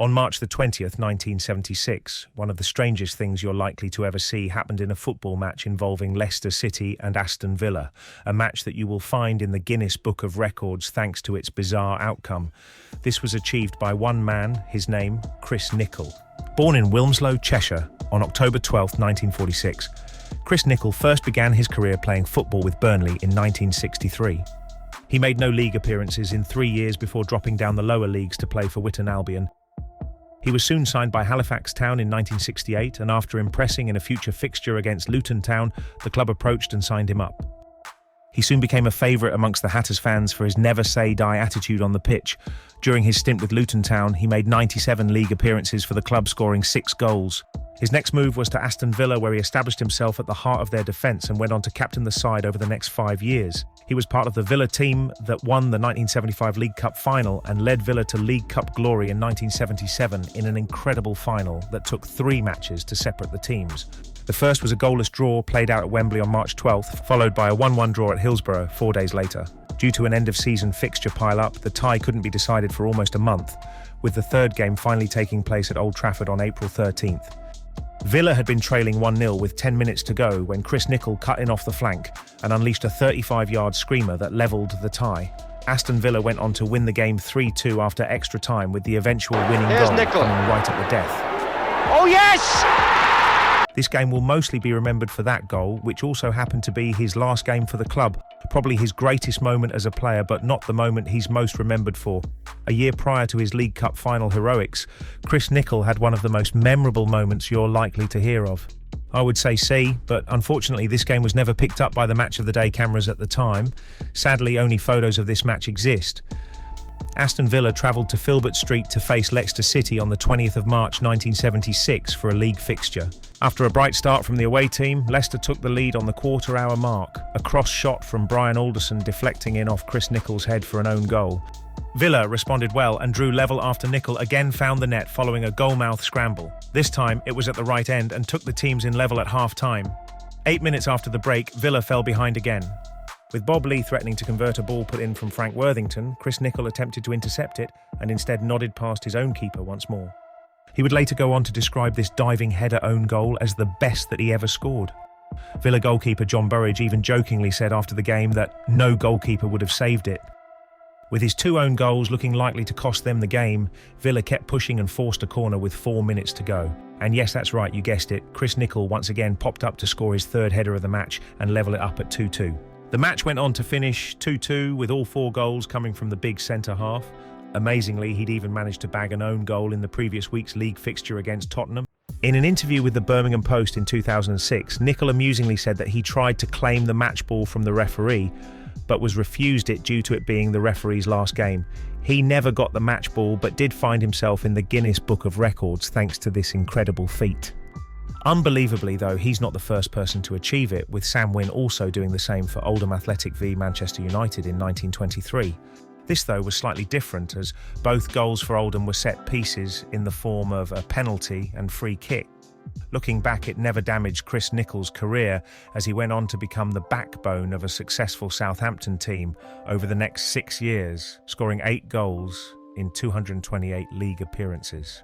On March the 20th, 1976, one of the strangest things you're likely to ever see happened in a football match involving Leicester City and Aston Villa, a match that you will find in the Guinness Book of Records thanks to its bizarre outcome. This was achieved by one man, his name, Chris Nicholl. Born in Wilmslow, Cheshire, on October 12, 1946, Chris Nicholl first began his career playing football with Burnley in 1963. He made no league appearances in 3 years before dropping down the lower leagues to play for Witton Albion. He was soon signed by Halifax Town in 1968, and after impressing in a future fixture against Luton Town, the club approached and signed him up. He soon became a favourite amongst the Hatters fans for his never-say-die attitude on the pitch. During his stint with Luton Town, he made 97 league appearances for the club, scoring 6 goals. His next move was to Aston Villa, where he established himself at the heart of their defence and went on to captain the side over the next 5 years. He was part of the Villa team that won the 1975 League Cup final and led Villa to League Cup glory in 1977 in an incredible final that took 3 matches to separate the teams. The first was a goalless draw played out at Wembley on March 12th, followed by a 1-1 draw at Hillsborough 4 days later. Due to an end-of-season fixture pile-up, the tie couldn't be decided for almost a month, with the third game finally taking place at Old Trafford on April 13th. Villa had been trailing 1-0 with 10 minutes to go when Chris Nicholl cut in off the flank and unleashed a 35-yard screamer that levelled the tie. Aston Villa went on to win the game 3-2 after extra time, with the eventual winning goal coming right at the death. Oh yes! This game will mostly be remembered for that goal, which also happened to be his last game for the club. Probably his greatest moment as a player, but not the moment he's most remembered for. A year prior to his League Cup final heroics, Chris Nicholl had one of the most memorable moments you're likely to hear of. I would say C, but unfortunately this game was never picked up by the Match of the Day cameras at the time. Sadly, only photos of this match exist. Aston Villa travelled to Filbert Street to face Leicester City on the 20th of March 1976 for a league fixture. After a bright start from the away team, Leicester took the lead on the quarter-hour mark, a cross shot from Brian Alderson deflecting in off Chris Nicholl's head for an own goal. Villa responded well and drew level after Nicholl again found the net following a goalmouth scramble. This time it was at the right end and took the teams in level at half-time. 8 minutes after the break, Villa fell behind again. With Bob Lee threatening to convert a ball put in from Frank Worthington, Chris Nicholl attempted to intercept it and instead nodded past his own keeper once more. He would later go on to describe this diving header own goal as the best that he ever scored. Villa goalkeeper John Burridge even jokingly said after the game that no goalkeeper would have saved it. With his 2 own goals looking likely to cost them the game, Villa kept pushing and forced a corner with 4 minutes to go. And yes, that's right, you guessed it, Chris Nicholl once again popped up to score his 3rd header of the match and level it up at 2-2. The match went on to finish 2-2 with all 4 goals coming from the big centre-half. Amazingly, he'd even managed to bag an own goal in the previous week's league fixture against Tottenham. In an interview with the Birmingham Post in 2006, Nicholl amusingly said that he tried to claim the match ball from the referee, but was refused it due to it being the referee's last game. He never got the match ball, but did find himself in the Guinness Book of Records thanks to this incredible feat. Unbelievably, though, he's not the first person to achieve it, with Sam Wynne also doing the same for Oldham Athletic v Manchester United in 1923. This, though, was slightly different, as both goals for Oldham were set pieces in the form of a penalty and free kick. Looking back, it never damaged Chris Nicholl's career, as he went on to become the backbone of a successful Southampton team over the next 6 years, scoring 8 goals in 228 league appearances.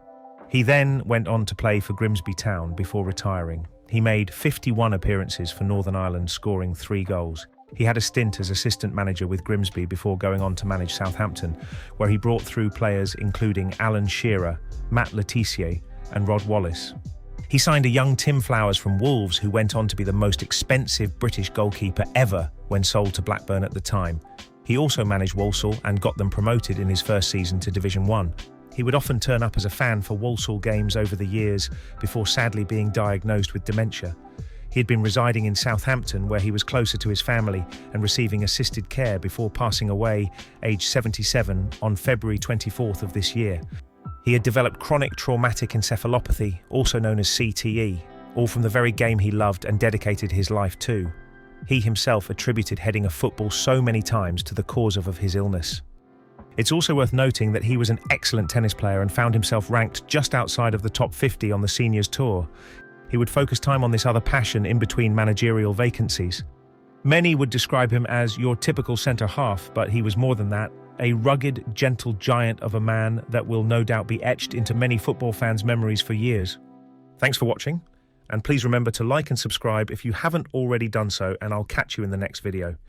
He then went on to play for Grimsby Town before retiring. He made 51 appearances for Northern Ireland, scoring 3 goals. He had a stint as assistant manager with Grimsby before going on to manage Southampton, where he brought through players including Alan Shearer, Matt Le Tissier and Rod Wallace. He signed a young Tim Flowers from Wolves, who went on to be the most expensive British goalkeeper ever when sold to Blackburn at the time. He also managed Walsall and got them promoted in his first season to Division 1. He would often turn up as a fan for Walsall games over the years before sadly being diagnosed with dementia. He had been residing in Southampton, where he was closer to his family and receiving assisted care before passing away, aged 77, on February 24th of this year. He had developed chronic traumatic encephalopathy, also known as CTE, all from the very game he loved and dedicated his life to. He himself attributed heading a football so many times to the cause of his illness. It's also worth noting that he was an excellent tennis player and found himself ranked just outside of the top 50 on the Seniors Tour. He would focus time on this other passion in between managerial vacancies. Many would describe him as your typical centre-half, but he was more than that, a rugged, gentle giant of a man that will no doubt be etched into many football fans' memories for years. Thanks for watching, and please remember to like and subscribe if you haven't already done so, and I'll catch you in the next video.